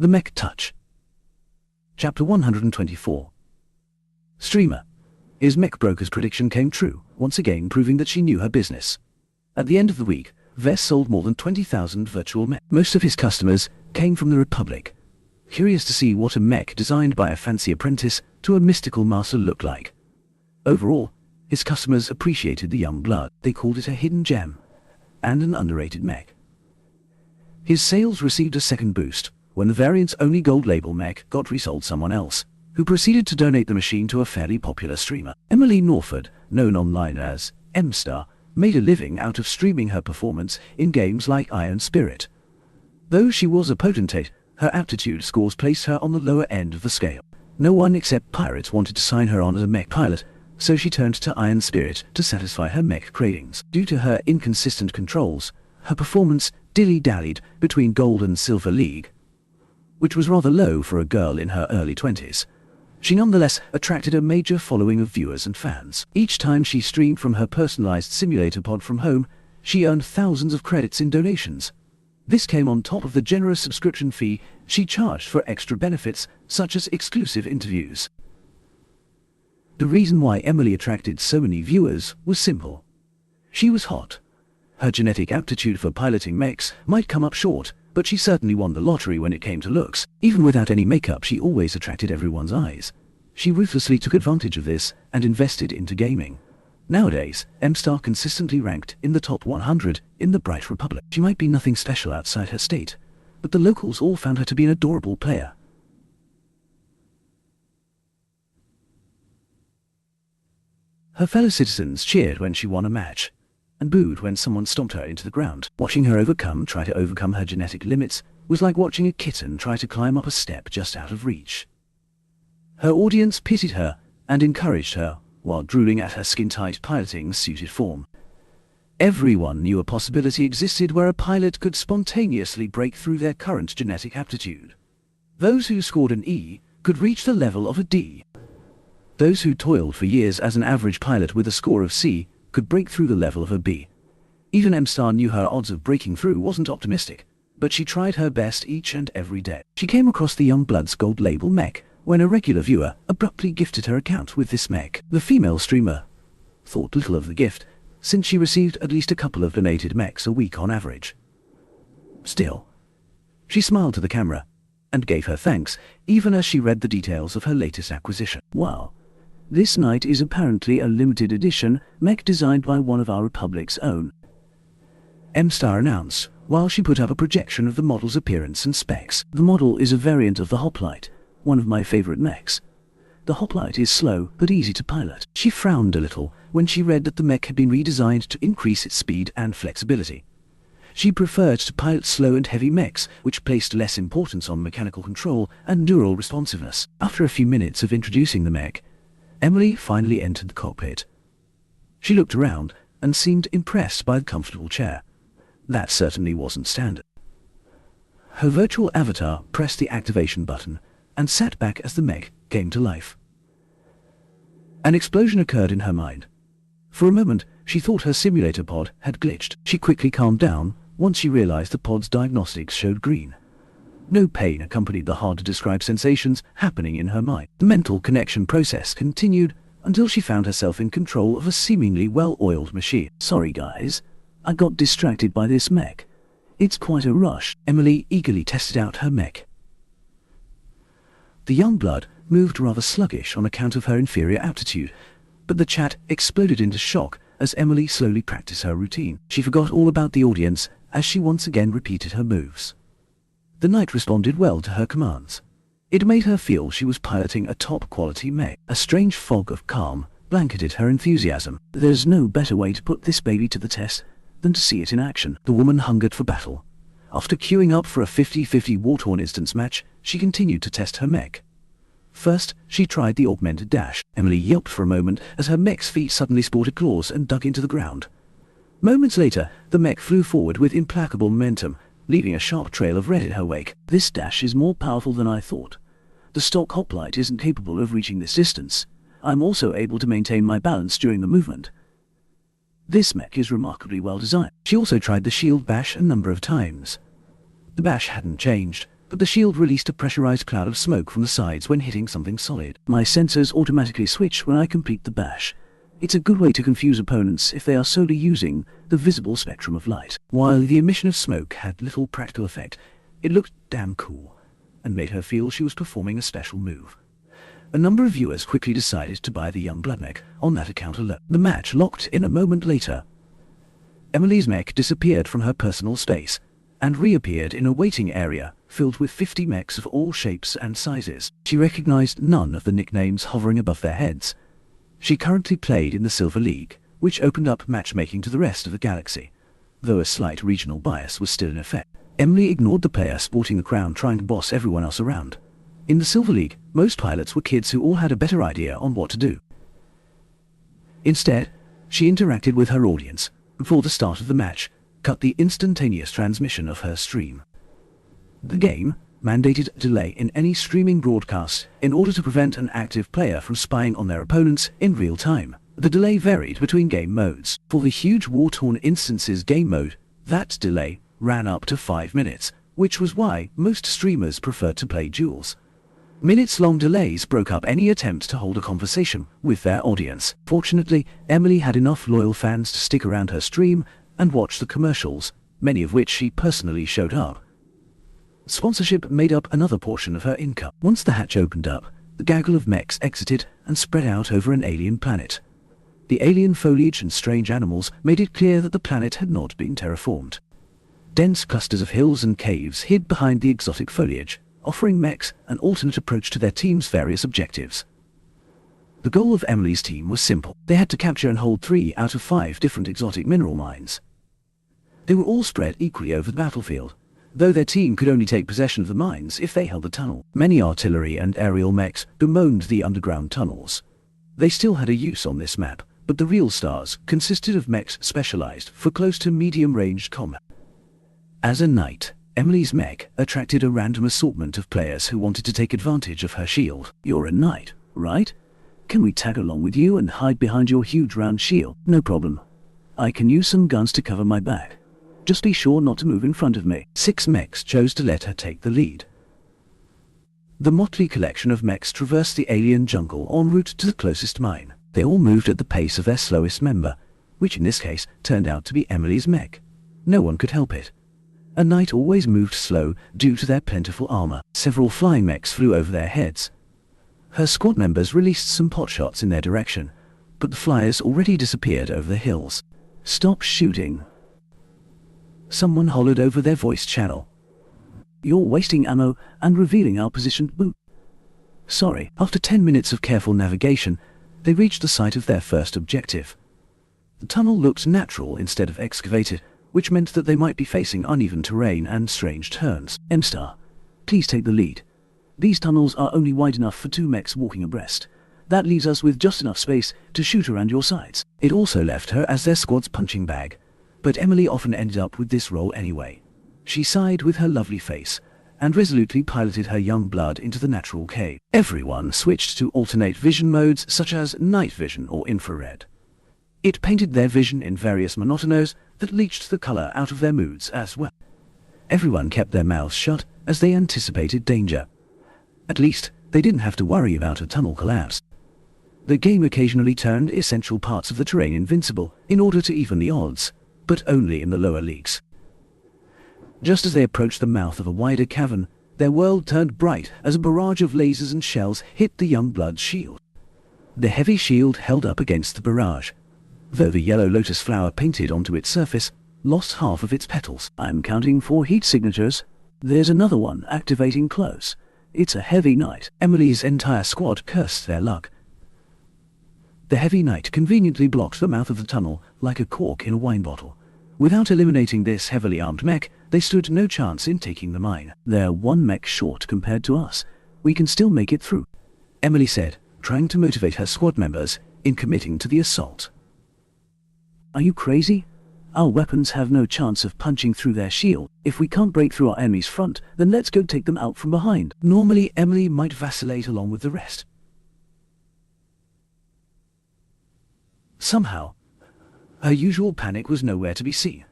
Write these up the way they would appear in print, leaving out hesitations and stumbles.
The Mech Touch. Chapter 124. Streamer. His Mech broker's prediction came true, once again proving that she knew her business. At the end of the week, Vess sold more than 20,000 virtual mech. Most of his customers came from the Republic, curious to see what a mech designed by a fancy apprentice to a mystical master looked like. Overall, his customers appreciated the young blood. They called it a hidden gem and an underrated mech. His sales received a second boost when the variant's only gold label mech got resold someone else, who proceeded to donate the machine to a fairly popular streamer. Emily Norford, known online as M-Star, made a living out of streaming her performance in games like Iron Spirit. Though she was a potentate, her aptitude scores placed her on the lower end of the scale. No one except pirates wanted to sign her on as a mech pilot, so she turned to Iron Spirit to satisfy her mech cravings. Due to her inconsistent controls, her performance dilly-dallied between Gold and Silver League, which was rather low for a girl in her early 20s. She nonetheless attracted a major following of viewers and fans. Each time she streamed from her personalized simulator pod from home, she earned thousands of credits in donations. This came on top of the generous subscription fee she charged for extra benefits, such as exclusive interviews. The reason why Emily attracted so many viewers was simple. She was hot. Her genetic aptitude for piloting mechs might come up short, but she certainly won the lottery when it came to looks. Even without any makeup, she always attracted everyone's eyes. She ruthlessly took advantage of this and invested into gaming. Nowadays, M-Star consistently ranked in the top 100 in the Bright Republic. She might be nothing special outside her state, but the locals all found her to be an adorable player. Her fellow citizens cheered when she won a match, and booed when someone stomped her into the ground. Watching her try to overcome her genetic limits was like watching a kitten try to climb up a step just out of reach. Her audience pitied her and encouraged her, while drooling at her skin-tight piloting-suited form. Everyone knew a possibility existed where a pilot could spontaneously break through their current genetic aptitude. Those who scored an E could reach the level of a D. Those who toiled for years as an average pilot with a score of C could break through the level of a B. Even M-Star knew her odds of breaking through wasn't optimistic, but she tried her best each and every day. She came across the young blood's gold label mech when a regular viewer abruptly gifted her account with this mech. The female streamer thought little of the gift, since she received at least a couple of donated mechs a week on average. Still, she smiled to the camera and gave her thanks, even as she read the details of her latest acquisition. Wow. This knight is apparently a limited edition mech designed by one of our Republic's own, M-Star announced, while she put up a projection of the model's appearance and specs. The model is a variant of the Hoplite, one of my favorite mechs. The Hoplite is slow but easy to pilot. She frowned a little when she read that the mech had been redesigned to increase its speed and flexibility. She preferred to pilot slow and heavy mechs, which placed less importance on mechanical control and neural responsiveness. After a few minutes of introducing the mech, Emily finally entered the cockpit. She looked around and seemed impressed by the comfortable chair. That certainly wasn't standard. Her virtual avatar pressed the activation button and sat back as the mech came to life. An explosion occurred in her mind. For a moment, she thought her simulator pod had glitched. She quickly calmed down once she realized the pod's diagnostics showed green. No pain accompanied the hard-to-describe sensations happening in her mind. The mental connection process continued until she found herself in control of a seemingly well-oiled machine. Sorry guys, I got distracted by this mech. It's quite a rush. Emily eagerly tested out her mech. The young blood moved rather sluggish on account of her inferior aptitude, but the chat exploded into shock as Emily slowly practiced her routine. She forgot all about the audience as she once again repeated her moves. The knight responded well to her commands. It made her feel she was piloting a top-quality mech. A strange fog of calm blanketed her enthusiasm. There's no better way to put this baby to the test than to see it in action. The woman hungered for battle. After queuing up for a 50-50 war-torn instance match, she continued to test her mech. First, she tried the augmented dash. Emily yelped for a moment as her mech's feet suddenly sported claws and dug into the ground. Moments later, the mech flew forward with implacable momentum, leaving a sharp trail of red in her wake. This dash is more powerful than I thought. The stock hoplite isn't capable of reaching this distance. I'm also able to maintain my balance during the movement. This mech is remarkably well designed. She also tried the shield bash a number of times. The bash hadn't changed, but the shield released a pressurized cloud of smoke from the sides when hitting something solid. My sensors automatically switch when I complete the bash. It's a good way to confuse opponents if they are solely using the visible spectrum of light. While the emission of smoke had little practical effect, it looked damn cool, and made her feel she was performing a special move. A number of viewers quickly decided to buy the young blood mech on that account alone. The match locked in a moment later. Emily's mech disappeared from her personal space, and reappeared in a waiting area filled with 50 mechs of all shapes and sizes. She recognized none of the nicknames hovering above their heads. She currently played in the Silver League, which opened up matchmaking to the rest of the galaxy, though a slight regional bias was still in effect. Emily ignored the player sporting the crown trying to boss everyone else around. In the Silver League, most pilots were kids who all had a better idea on what to do. Instead, she interacted with her audience, before the start of the match, cut the instantaneous transmission of her stream. The game mandated a delay in any streaming broadcast in order to prevent an active player from spying on their opponents in real time. The delay varied between game modes. For the huge war-torn instances game mode, that delay ran up to 5 minutes, which was why most streamers preferred to play duels. Minutes-long delays broke up any attempt to hold a conversation with their audience. Fortunately, Emily had enough loyal fans to stick around her stream and watch the commercials, many of which she personally showed up. Sponsorship made up another portion of her income. Once the hatch opened up, the gaggle of mechs exited and spread out over an alien planet. The alien foliage and strange animals made it clear that the planet had not been terraformed. Dense clusters of hills and caves hid behind the exotic foliage, offering mechs an alternate approach to their team's various objectives. The goal of Emily's team was simple. They had to capture and hold 3 out of 5 different exotic mineral mines. They were all spread equally over the battlefield, though their team could only take possession of the mines if they held the tunnel. Many artillery and aerial mechs bemoaned the underground tunnels. They still had a use on this map, but the real stars consisted of mechs specialized for close to medium-ranged combat. As a knight, Emily's mech attracted a random assortment of players who wanted to take advantage of her shield. You're a knight, right? Can we tag along with you and hide behind your huge round shield? No problem. I can use some guns to cover my back. Just be sure not to move in front of me. 6 mechs chose to let her take the lead. The motley collection of mechs traversed the alien jungle en route to the closest mine. They all moved at the pace of their slowest member, which in this case turned out to be Emily's mech. No one could help it. A knight always moved slow due to their plentiful armor. Several flying mechs flew over their heads. Her squad members released some potshots in their direction, but the flyers already disappeared over the hills. Stop shooting. Someone hollered over their voice channel. You're wasting ammo and revealing our position. Boo. Sorry. After 10 minutes of careful navigation, they reached the site of their first objective. The tunnel looked natural instead of excavated, which meant that they might be facing uneven terrain and strange turns. M-Star, please take the lead. These tunnels are only wide enough for 2 mechs walking abreast. That leaves us with just enough space to shoot around your sides. It also left her as their squad's punching bag, but Emily often ended up with this role anyway. She sighed with her lovely face, and resolutely piloted her young blood into the natural cave. Everyone switched to alternate vision modes such as night vision or infrared. It painted their vision in various monotonos that leached the color out of their moods as well. Everyone kept their mouths shut as they anticipated danger. At least, they didn't have to worry about a tunnel collapse. The game occasionally turned essential parts of the terrain invincible in order to even the odds, but only in the lower leagues. Just as they approached the mouth of a wider cavern, their world turned bright as a barrage of lasers and shells hit the young blood's shield. The heavy shield held up against the barrage, though the yellow lotus flower painted onto its surface lost half of its petals. I'm counting 4 heat signatures. There's another one activating close. It's a heavy knight. Emily's entire squad cursed their luck. The heavy knight conveniently blocked the mouth of the tunnel like a cork in a wine bottle. Without eliminating this heavily armed mech, they stood no chance in taking the mine. They're 1 mech short compared to us. We can still make it through, Emily said, trying to motivate her squad members in committing to the assault. Are you crazy? Our weapons have no chance of punching through their shield. If we can't break through our enemy's front, then let's go take them out from behind. Normally, Emily might vacillate along with the rest. Somehow, her usual panic was nowhere to be seen.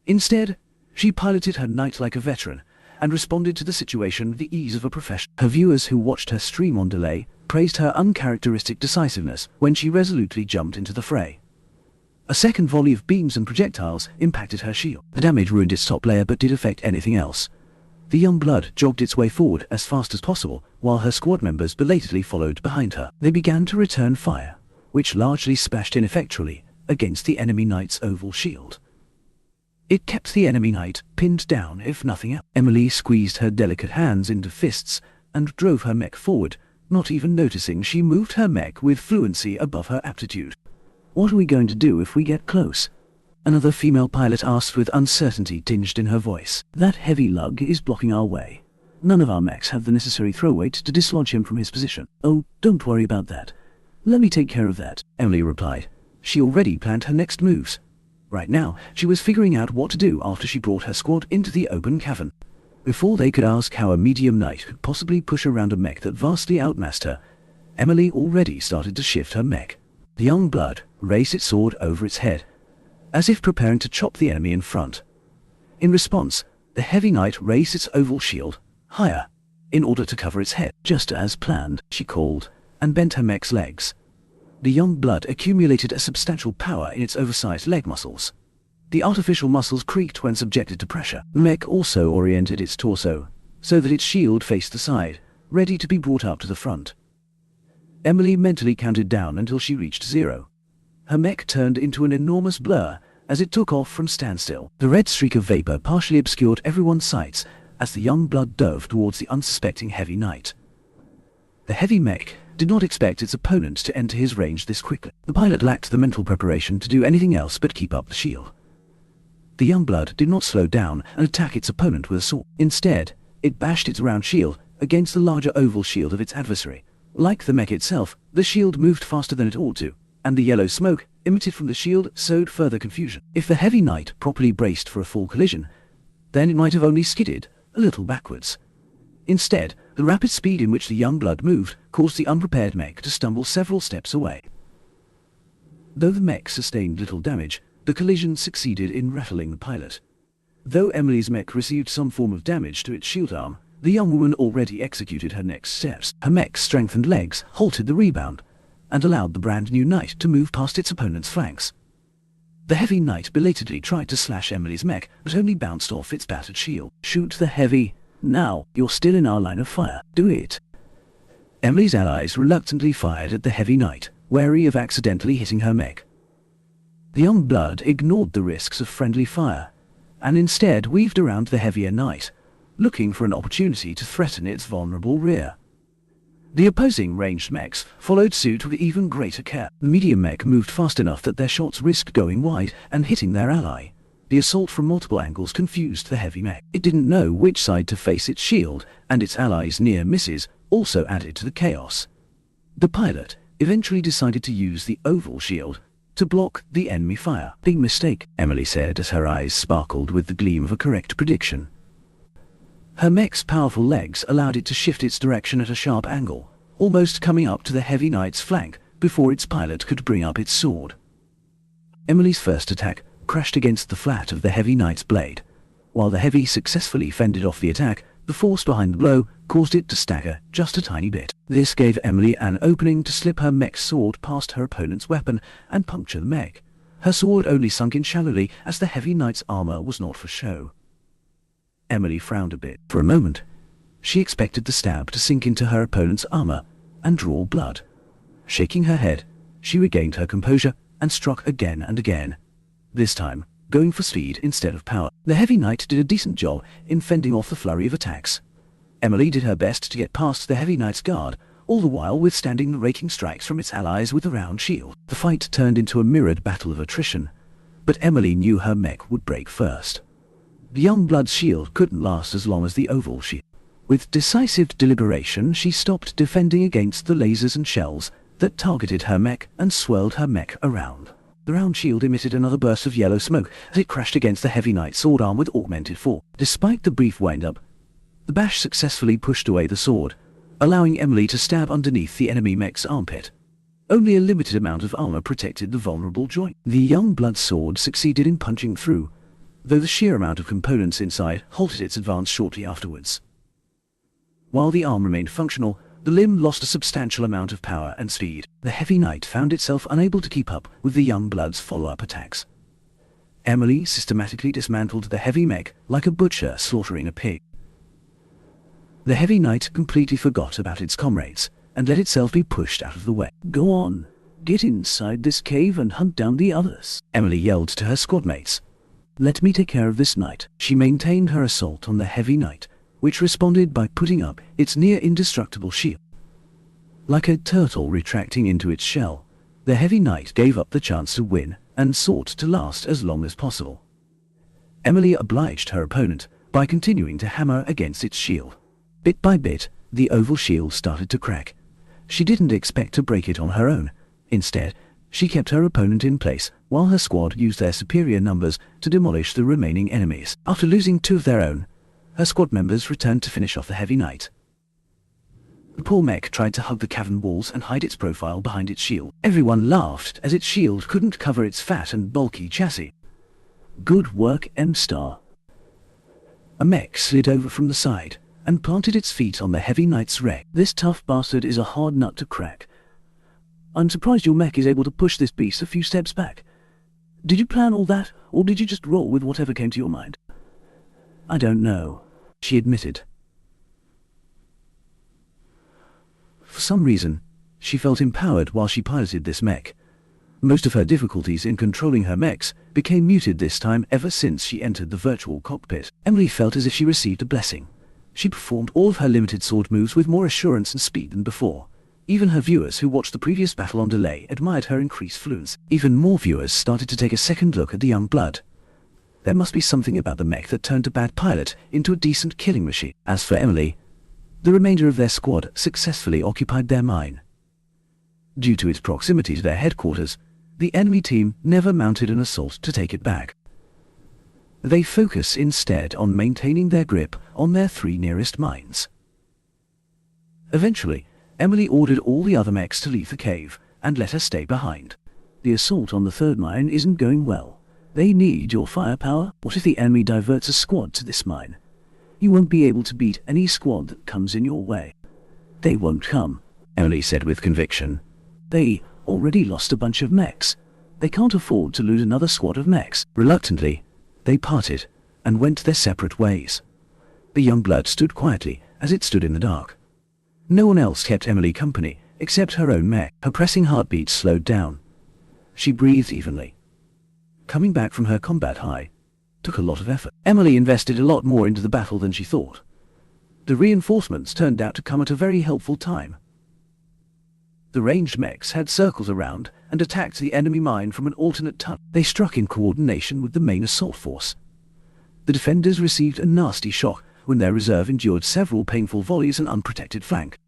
Instead, she piloted her knight like a veteran, and responded to the situation with the ease of a professional. Her viewers who watched her stream on delay praised her uncharacteristic decisiveness when she resolutely jumped into the fray. A second volley of beams and projectiles impacted her shield. The damage ruined its top layer but did affect anything else. The young blood jogged its way forward as fast as possible, while her squad members belatedly followed behind her. They began to return fire, which largely splashed ineffectually against the enemy knight's oval shield. It kept the enemy knight pinned down, if nothing else. Emily squeezed her delicate hands into fists and drove her mech forward, not even noticing she moved her mech with fluency above her aptitude. "What are we going to do if we get close?" another female pilot asked with uncertainty tinged in her voice. "That heavy lug is blocking our way. None of our mechs have the necessary throw weight to dislodge him from his position." "Oh, don't worry about that. Let me take care of that," Emily replied. She already planned her next moves. Right now, she was figuring out what to do after she brought her squad into the open cavern. Before they could ask how a medium knight could possibly push around a mech that vastly outmassed her, Emily already started to shift her mech. The young blood raised its sword over its head, as if preparing to chop the enemy in front. In response, the heavy knight raised its oval shield higher, in order to cover its head. "Just as planned," she called, and bent her mech's legs. The young blood accumulated a substantial power in its oversized leg muscles. The artificial muscles creaked when subjected to pressure. The mech also oriented its torso, so that its shield faced the side, ready to be brought up to the front. Emily mentally counted down until she reached 0. Her mech turned into an enormous blur as it took off from standstill. The red streak of vapor partially obscured everyone's sights as the young blood dove towards the unsuspecting heavy knight. The heavy mech did not expect its opponent to enter his range this quickly. The pilot lacked the mental preparation to do anything else but keep up the shield. The young blood did not slow down and attack its opponent with a sword. Instead, it bashed its round shield against the larger oval shield of its adversary. Like the mech itself, the shield moved faster than it ought to, and the yellow smoke emitted from the shield sowed further confusion. If the heavy knight properly braced for a full collision, then it might have only skidded a little backwards. Instead, the rapid speed in which the young blood moved caused the unprepared mech to stumble several steps away. Though the mech sustained little damage, the collision succeeded in rattling the pilot. Though Emily's mech received some form of damage to its shield arm, the young woman already executed her next steps. Her mech's strengthened legs halted the rebound, and allowed the brand new knight to move past its opponent's flanks. The heavy knight belatedly tried to slash Emily's mech, but only bounced off its battered shield. "Shoot the heavy. Now, you're still in our line of fire. Do it." Emily's allies reluctantly fired at the heavy knight, wary of accidentally hitting her mech. The young blood ignored the risks of friendly fire, and instead weaved around the heavier knight, looking for an opportunity to threaten its vulnerable rear. The opposing ranged mechs followed suit with even greater care. The medium mech moved fast enough that their shots risked going wide and hitting their ally. The assault from multiple angles confused the heavy mech. It didn't know which side to face its shield, and its allies' near misses also added to the chaos. The pilot eventually decided to use the oval shield to block the enemy fire. "Big mistake," Emily said as her eyes sparkled with the gleam of a correct prediction. Her mech's powerful legs allowed it to shift its direction at a sharp angle, almost coming up to the heavy knight's flank before its pilot could bring up its sword. Emily's first attack crashed against the flat of the heavy knight's blade. While the heavy successfully fended off the attack, the force behind the blow caused it to stagger just a tiny bit. This gave Emily an opening to slip her mech's sword past her opponent's weapon and puncture the mech. Her sword only sunk in shallowly as the heavy knight's armor was not for show. Emily frowned a bit. For a moment, she expected the stab to sink into her opponent's armor and draw blood. Shaking her head, she regained her composure and struck again and again, this time going for speed instead of power. The heavy knight did a decent job in fending off the flurry of attacks. Emily did her best to get past the heavy knight's guard, all the while withstanding the raking strikes from its allies with the round shield. The fight turned into a mirrored battle of attrition, but Emily knew her mech would break first. The young blood's shield couldn't last as long as the oval shield. With decisive deliberation, she stopped defending against the lasers and shells that targeted her mech and swirled her mech around. The round shield emitted another burst of yellow smoke as it crashed against the heavy knight's sword arm with augmented force. Despite the brief wind-up, the bash successfully pushed away the sword, allowing Emily to stab underneath the enemy mech's armpit. Only a limited amount of armor protected the vulnerable joint. The young blood sword succeeded in punching through, though the sheer amount of components inside halted its advance shortly afterwards. While the arm remained functional, the limb lost a substantial amount of power and speed. The heavy knight found itself unable to keep up with the young blood's follow-up attacks. Emily systematically dismantled the heavy mech like a butcher slaughtering a pig. The heavy knight completely forgot about its comrades and let itself be pushed out of the way. "Go on, get inside this cave and hunt down the others," Emily yelled to her squadmates. "Let me take care of this knight." She maintained her assault on the heavy knight, which responded by putting up its near-indestructible shield. Like a turtle retracting into its shell, the heavy knight gave up the chance to win and sought to last as long as possible. Emily obliged her opponent by continuing to hammer against its shield. Bit by bit, the oval shield started to crack. She didn't expect to break it on her own. Instead, she kept her opponent in place while her squad used their superior numbers to demolish the remaining enemies. After losing 2 of their own, her squad members returned to finish off the heavy knight. The poor mech tried to hug the cavern walls and hide its profile behind its shield. Everyone laughed as its shield couldn't cover its fat and bulky chassis. "Good work, M-Star." A mech slid over from the side and planted its feet on the heavy knight's wreck. "This tough bastard is a hard nut to crack. I'm surprised your mech is able to push this beast a few steps back. Did you plan all that, or did you just roll with whatever came to your mind?" "I don't know," she admitted. For some reason, she felt empowered while she piloted this mech. Most of her difficulties in controlling her mechs became muted this time ever since she entered the virtual cockpit. Emily felt as if she received a blessing. She performed all of her limited sword moves with more assurance and speed than before. Even her viewers who watched the previous battle on delay admired her increased fluency. Even more viewers started to take a second look at the young blood. There must be something about the mech that turned a bad pilot into a decent killing machine. As for Emily, the remainder of their squad successfully occupied their mine. Due to its proximity to their headquarters, the enemy team never mounted an assault to take it back. They focus instead on maintaining their grip on their 3 nearest mines. Eventually, Emily ordered all the other mechs to leave the cave and let her stay behind. "The assault on the 3rd mine isn't going well. They need your firepower. What if the enemy diverts a squad to this mine? You won't be able to beat any squad that comes in your way." "They won't come," Emily said with conviction. "They already lost a bunch of mechs. They can't afford to lose another squad of mechs." Reluctantly, they parted and went their separate ways. The young blood stood quietly as it stood in the dark. No one else kept Emily company except her own mech. Her pressing heartbeat slowed down. She breathed evenly. Coming back from her combat high took a lot of effort. Emily invested a lot more into the battle than she thought. The reinforcements turned out to come at a very helpful time. The ranged mechs had circles around and attacked the enemy mine from an alternate tunnel. They struck in coordination with the main assault force. The defenders received a nasty shock when their reserve endured several painful volleys and unprotected flank.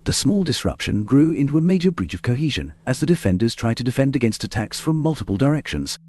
The small disruption grew into a major breach of cohesion as the defenders tried to defend against attacks from multiple directions.